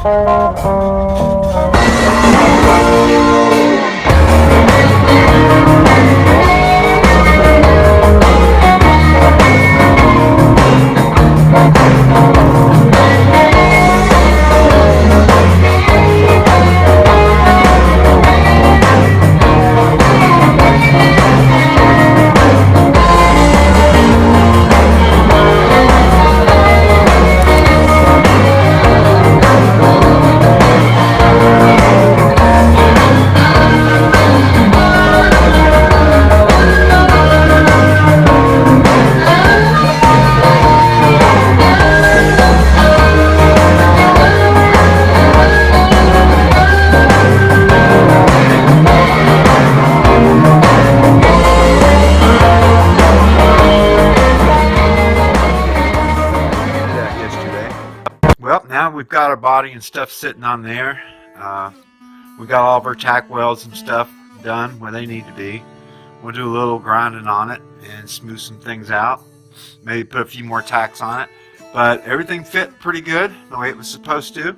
Well, now we've got our body and stuff sitting on there. We got all of our tack welds and stuff done where they need to be. We'll do a little grinding on it and smooth some things out. Maybe put a few more tacks on it. But everything fit pretty good the way it was supposed to.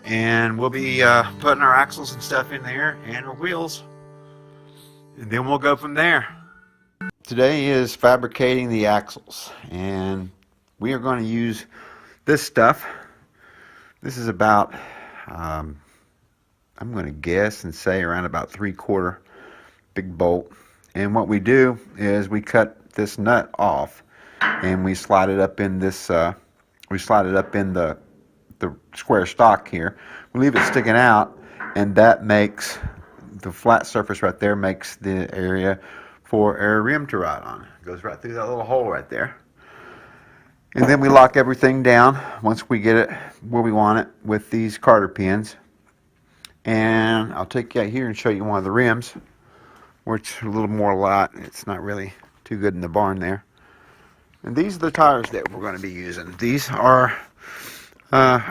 And we'll be putting our axles and stuff in there and our wheels. And then we'll go from there. Today is fabricating the axles. And we are going to use this stuff. This is about, I'm going to guess and say around about 3/4 big bolt. And what we do is we cut this nut off and we slide it up in this, we slide it up in the square stock here. We leave it sticking out, and that makes the flat surface right there, makes the area for a rim to ride on. It goes right through that little hole right there. And then we lock everything down once we get it where we want it with these Carter pins. And I'll take you out here and show you one of the rims, which a little more light. It's not really too good in the barn there. And these are the tires that we're going to be using. These are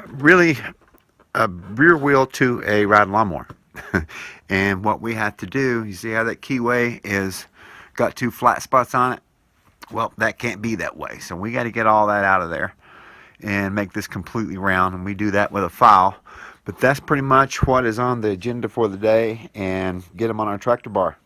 really a rear wheel to a ride lawnmower. And what we have to do, you see how that keyway is got 2 flat spots on it? Well, that can't be that way. So we got to get all that out of there and make this completely round. And we do that with a file. But that's pretty much what is on the agenda for the day, and get them on our tractor bar.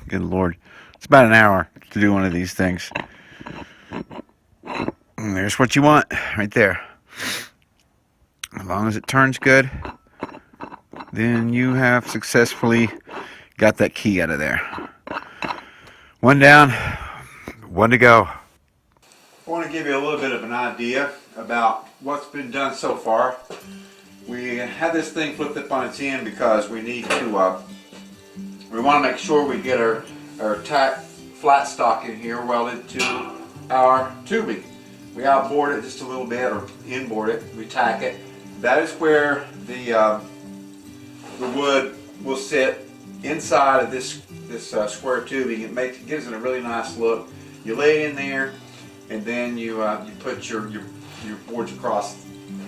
Good Lord. It's about an hour to do one of these things. And there's what you want right there. As long as it turns good, then you have successfully got that key out of there. One down, one to go. I want to give you a little bit of an idea about what's been done so far. We had this thing flipped up on its end because we need to we want to make sure we get our tack flat stock in here welded to our tubing. We outboard it just a little bit, or inboard it. We tack it. That is where the wood will sit inside of this square tubing. It gives it a really nice look. You lay it in there, and then you put your boards across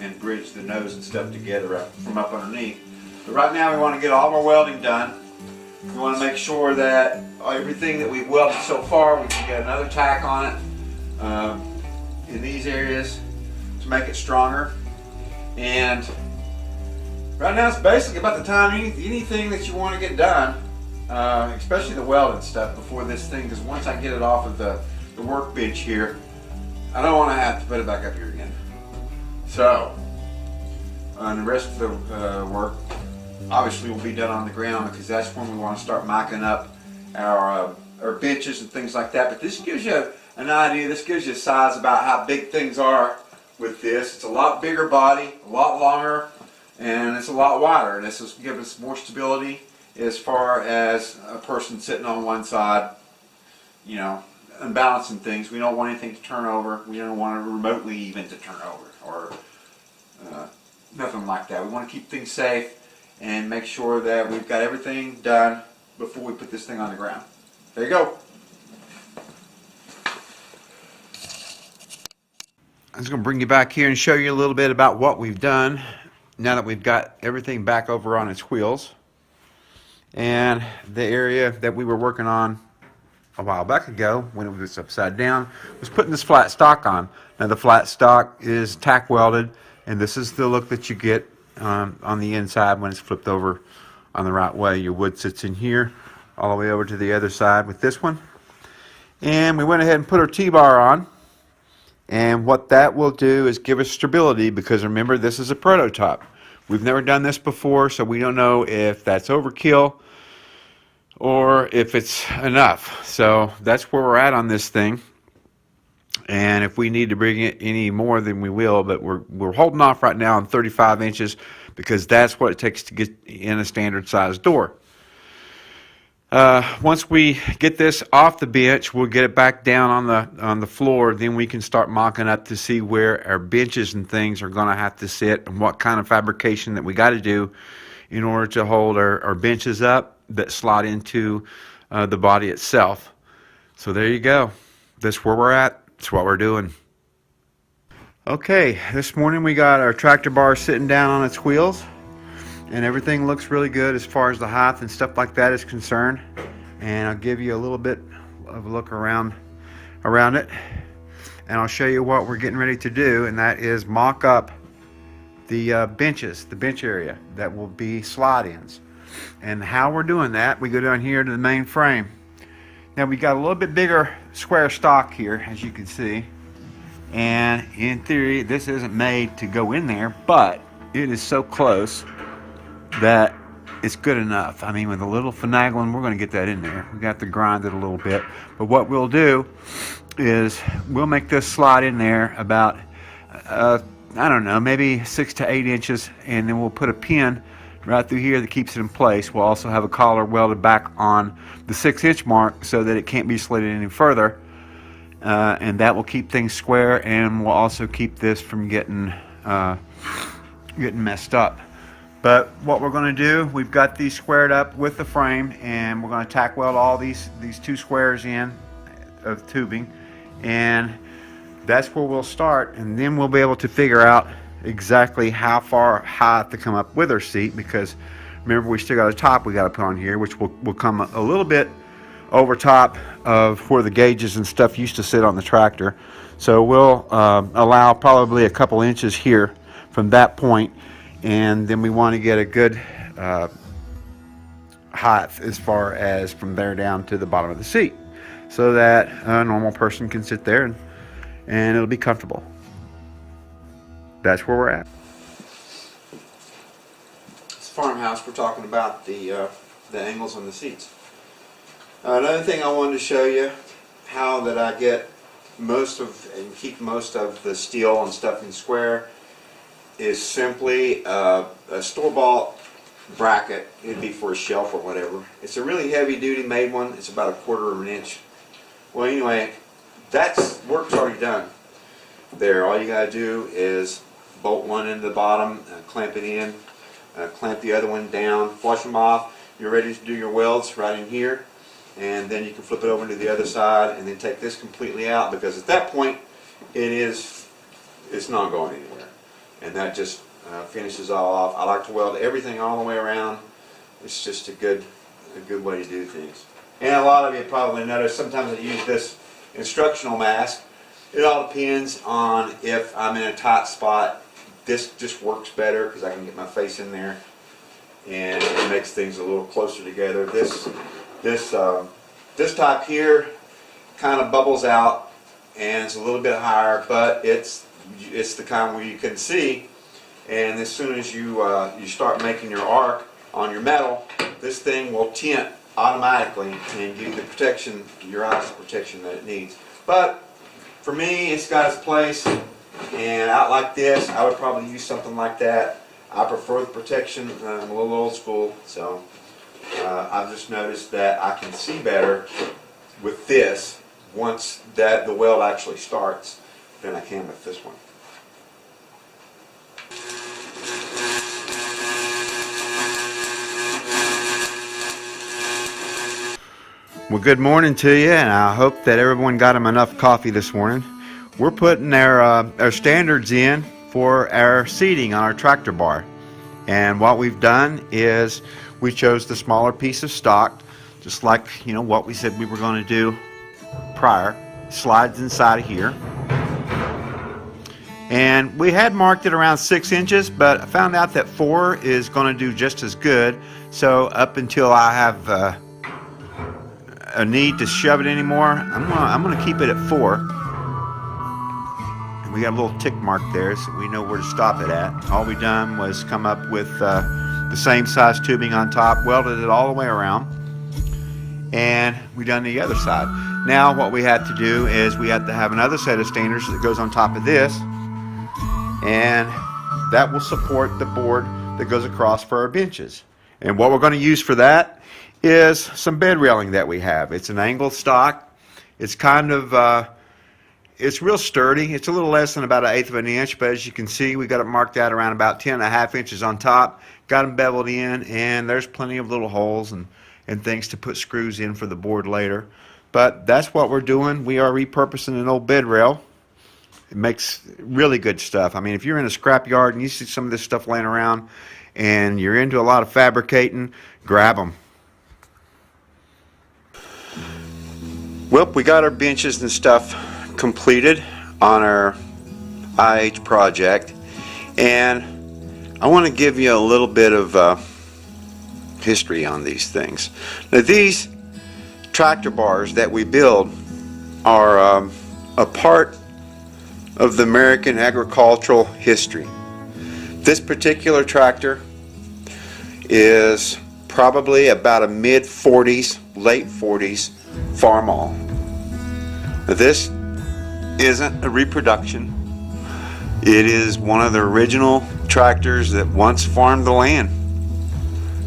and bridge the nose and stuff together from up underneath. But right now we want to get all of our welding done. We want to make sure that everything that we've welded so far, we can get another tack on it in these areas to make it stronger. And right now it's basically about the time anything that you want to get done, especially the welding stuff before this thing, because once I get it off of the workbench here, I don't want to have to put it back up here again. So, and the rest of the work obviously will be done on the ground, because that's when we want to start micing up our benches and things like that. But this gives you an idea, this gives you a size about how big things are with this. It's a lot bigger body, a lot longer, and it's a lot wider. This will give us more stability as far as a person sitting on one side you know, unbalancing things. We don't want anything to turn over. We don't want it remotely even to turn over, or nothing like that. We want to keep things safe and make sure that we've got everything done before we put this thing on the ground. There you go. I'm just going to bring you back here and show you a little bit about what we've done now that we've got everything back over on its wheels. And the area that we were working on a while back ago when it was upside down was putting this flat stock on. Now the flat stock is tack welded, and this is the look that you get on the inside when it's flipped over on the right way. Your wood sits in here all the way over to the other side with this one. And we went ahead and put our T-bar on. And what that will do is give us stability, because remember, this is a prototype. We've never done this before, so we don't know if that's overkill or if it's enough. So that's where we're at on this thing. And if we need to bring it any more, then we will. But we're holding off right now on 35 inches because that's what it takes to get in a standard size door. Once we get this off the bench, we'll get it back down on the floor. Then we can start mocking up to see where our benches and things are going to have to sit and what kind of fabrication that we got to do in order to hold our benches up that slot into the body itself. So there you go. That's where we're at. That's what we're doing. Okay, this morning we got our tractor bar sitting down on its wheels. And everything looks really good as far as the height and stuff like that is concerned. And I'll give you a little bit of a look around it. And I'll show you what we're getting ready to do, and that is mock up the benches, the bench area that will be slide-ins. And how we're doing that, we go down here to the main frame. Now we got a little bit bigger square stock here, as you can see. And in theory, this isn't made to go in there, but it is so close that it's good enough. I mean, with a little finagling, we're going to get that in there. We got to grind it a little bit. But what we'll do is we'll make this slide in there about, I don't know, maybe 6 to 8 inches. And then we'll put a pin right through here that keeps it in place. We'll also have a collar welded back on the 6-inch mark so that it can't be slid any further. And that will keep things square, and will also keep this from getting messed up. But what we're going to do, we've got these squared up with the frame, and we're going to tack weld all these 2 squares in of tubing, and that's where we'll start. And then we'll be able to figure out exactly how far high to come up with our seat, because remember, we still got a top we got to put on here, which will come a little bit over top of where the gauges and stuff used to sit on the tractor. So we'll allow probably a couple inches here from that point. And then we want to get a good height as far as from there down to the bottom of the seat, so that a normal person can sit there and it'll be comfortable. That's where we're at. It's Farmhouse. We're talking about the angles on the seats. Another thing I wanted to show you, how that I get most of and keep most of the steel and stuff in square, is simply a store-bought bracket. It'd be for a shelf or whatever. It's a really heavy-duty made one. It's about 1/4 of an inch. Well, anyway, that's work's already done. There, all you gotta do is bolt one into the bottom, clamp it in, clamp the other one down, flush them off. You're ready to do your welds right in here, and then you can flip it over to the other side, and then take this completely out, because at that point it's not going anywhere. And that just finishes all off. I like to weld everything all the way around. It's just a good way to do things. And a lot of you probably notice sometimes I use this instructional mask. It all depends on if I'm in a tight spot. This just works better because I can get my face in there, and it makes things a little closer together. This type here kind of bubbles out, and it's a little bit higher, but it's the kind where you can see, and as soon as you start making your arc on your metal, this thing will tint automatically and give you the protection, your eyes the protection that it needs. But for me, it's got its place, and out like this, I would probably use something like that. I prefer the protection. I'm a little old school, so I've just noticed that I can see better with this once that the weld actually starts than I can with this one. Well, good morning to you, and I hope that everyone got them enough coffee this morning. We're putting our standards in for our seating on our tractor bar. And what we've done is we chose the smaller piece of stock, just like what we said we were going to do prior. Slides inside of here. And we had marked it around 6 inches, but I found out that 4 is going to do just as good. So up until I have a need to shove it anymore, I'm gonna keep it at 4. And we got a little tick mark there, so we know where to stop it at. All we done was come up with the same size tubing on top, welded it all the way around, and we done the other side. Now what we have to do is we have to have another set of standards that goes on top of this, and that will support the board that goes across for our benches. And what we're going to use for that is some bed railing that we have. It's an angled stock. It's kind of it's real sturdy. It's a little less than about 1/8 of an inch, but as you can see, we got it marked out around about 10.5 inches on top. Got them beveled in, and there's plenty of little holes and things to put screws in for the board later. But that's what we're doing. We are repurposing an old bed rail. It makes really good stuff. I mean, if you're in a scrap yard and you see some of this stuff laying around and you're into a lot of fabricating, grab them. Well, we got our benches and stuff completed on our IH project, and I want to give you a little bit of history on these things. Now, these tractor bars that we build are a part of the American agricultural history. This particular tractor is probably about a mid-40s, late 40s Farmhouse. Now, this isn't a reproduction. It is one of the original tractors that once farmed the land,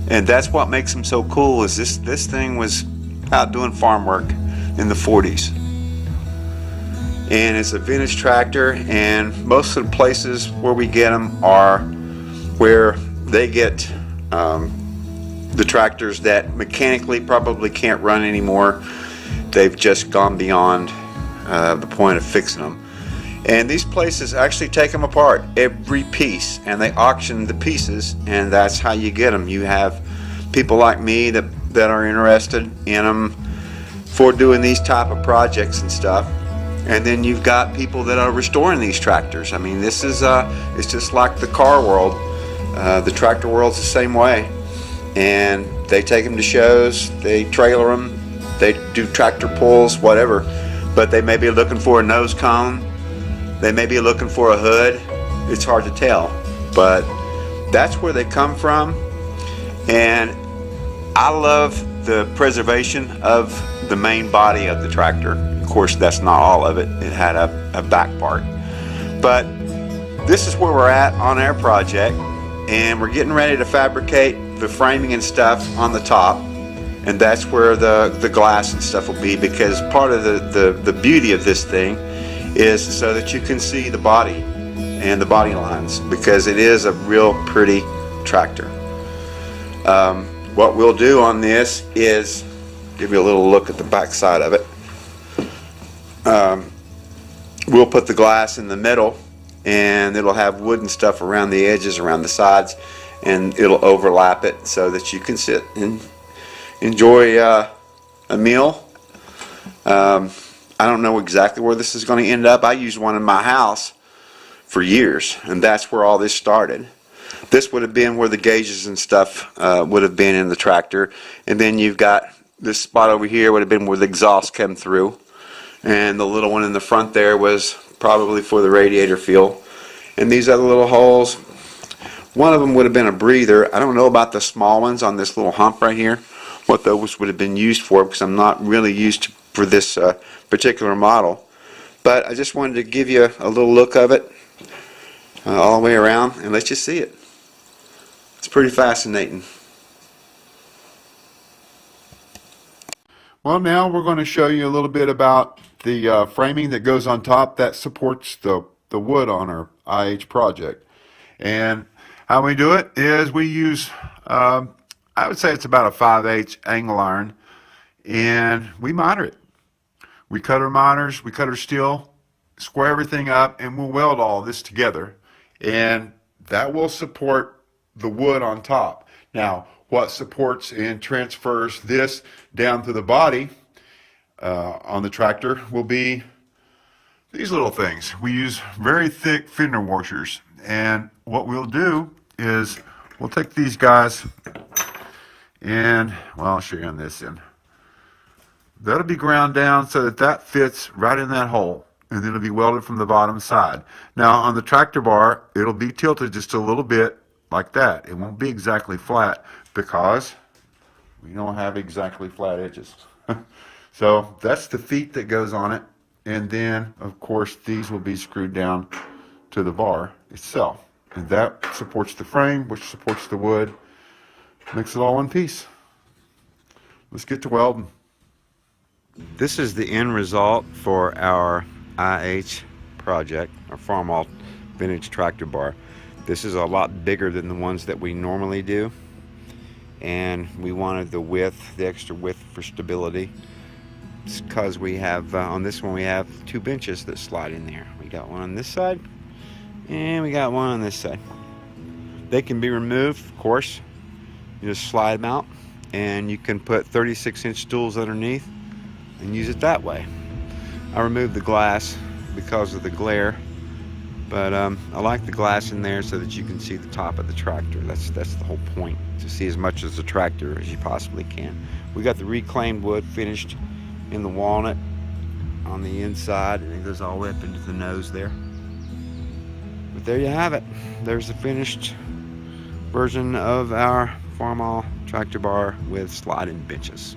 and that's what makes them so cool. Is this thing was out doing farm work in the 40s, and it's a vintage tractor. And most of the places where we get them are where they get the tractors that mechanically probably can't run anymore. They've just gone beyond the point of fixing them. And these places actually take them apart, every piece, and they auction the pieces, and that's how you get them. You have people like me that are interested in them for doing these type of projects and stuff. And then you've got people that are restoring these tractors. I mean, this is it's just like the car world. The tractor world's the same way. And they take them to shows, they trailer them, they do tractor pulls, whatever. But they may be looking for a nose cone, they may be looking for a hood. It's hard to tell, but that's where they come from. And I love the preservation of the main body of the tractor. Of course, that's not all of it. It had a back part. But this is where we're at on our project, and we're getting ready to fabricate the framing and stuff on the top, and that's where the glass and stuff will be, because part of the beauty of this thing is so that you can see the body and the body lines, because it is a real pretty tractor. What we'll do on this is give you a little look at the back side of it. We'll put the glass in the middle, and it'll have wooden stuff around the edges, around the sides, and it'll overlap it so that you can sit and enjoy a meal. I don't know exactly where this is going to end up. I used one in my house for years, and that's where all this started. This would have been where the gauges and stuff would have been in the tractor, and then you've got this spot over here would have been where the exhaust came through, and the little one in the front there was probably for the radiator fuel. And these other little holes, one of them would have been a breather. I don't know about the small ones on this little hump right here, what those would have been used for, because I'm not really used to for this particular model. But I just wanted to give you a little look of it all the way around and let you see it. It's pretty fascinating. Well, now we're going to show you a little bit about the framing that goes on top that supports the wood on our IH project. And how we do it is we use, I would say it's about a 5/8 angle iron, and we miter it. We cut our miners, we cut our steel, square everything up, and we'll weld all this together. And that will support the wood on top. Now, what supports and transfers this down to the body on the tractor will be these little things. We use very thick fender washers, and what we'll do is we'll take these guys and, well, I'll show you on this end. That'll be ground down so that that fits right in that hole, and then it'll be welded from the bottom side. Now on the tractor bar, it'll be tilted just a little bit like that. It won't be exactly flat because we don't have exactly flat edges. So that's the feet that goes on it, and then of course these will be screwed down to the bar itself, and that supports the frame, which supports the wood, makes it all one piece. Let's get to welding. This is the end result for our IH project, our Farmhouse vintage tractor bar. This is a lot bigger than the ones that we normally do, and we wanted the width, the extra width for stability. It's because we have, on this one we have 2 benches that slide in there. We got one on this side, and we got one on this side. They can be removed, of course. You just slide them out, and you can put 36-inch stools underneath and use it that way. I removed the glass because of the glare, but I like the glass in there so that you can see the top of the tractor. That's the whole point, to see as much of the tractor as you possibly can. We got the reclaimed wood finished in the walnut on the inside, and it goes all the way up into the nose there. But there you have it. There's the finished version of our Farmhouse tractor bar with sliding benches.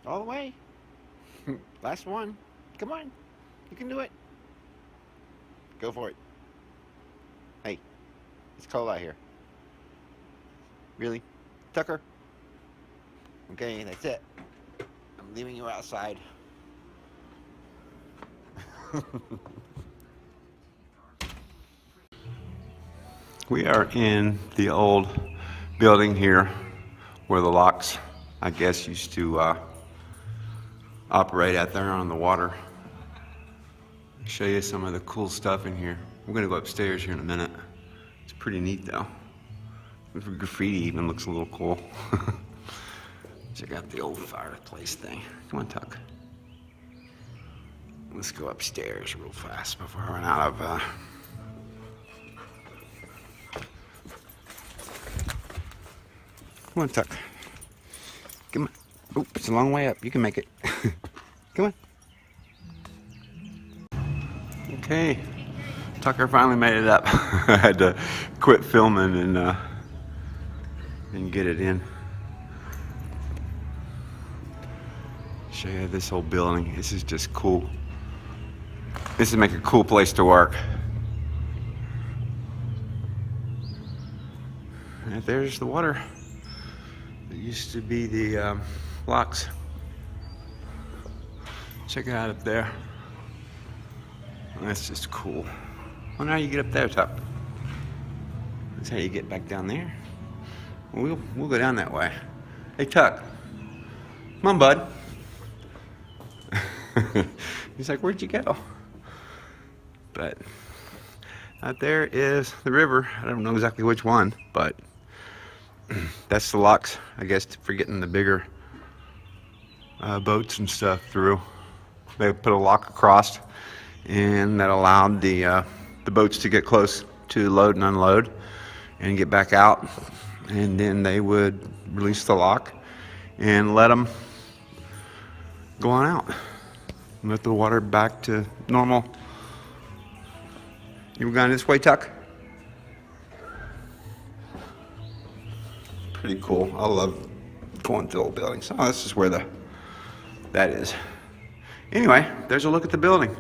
All the way. Last one. Come on. You can do it. Go for it. Hey, it's cold out here. Really? Tucker? Okay, that's it. I'm leaving you outside. We are in the old building here where the locks, I guess, used to operate out there on the water. I'll show you some of the cool stuff in here. We're gonna go upstairs here in a minute. It's pretty neat though. The graffiti even looks a little cool. Check out the old fireplace thing. Come on, Tuck. Let's go upstairs real fast before I run out of Come on, Tuck. Come on. Oh, it's a long way up. You can make it. Come on. Okay. Tucker finally made it up. I had to quit filming and get it in. Show you this whole building. This is just cool. This would make a cool place to work. And there's the water. It used to be the locks. Check it out up there. That's just cool. Well, now you get up there, Tuck. That's how you get back down there. We'll go down that way. Hey, Tuck. Come on, bud. He's like, where'd you go? But out there is the river. I don't know exactly which one, but that's the locks, I guess, for getting the bigger boats and stuff through. They put a lock across, and that allowed the boats to get close to load and unload and get back out, and then they would release the lock and let them go on out. Let the water back to normal. You were going this way, Tuck? Pretty cool. I love going through old buildings. Oh, this is where that is. Anyway, there's a look at the building.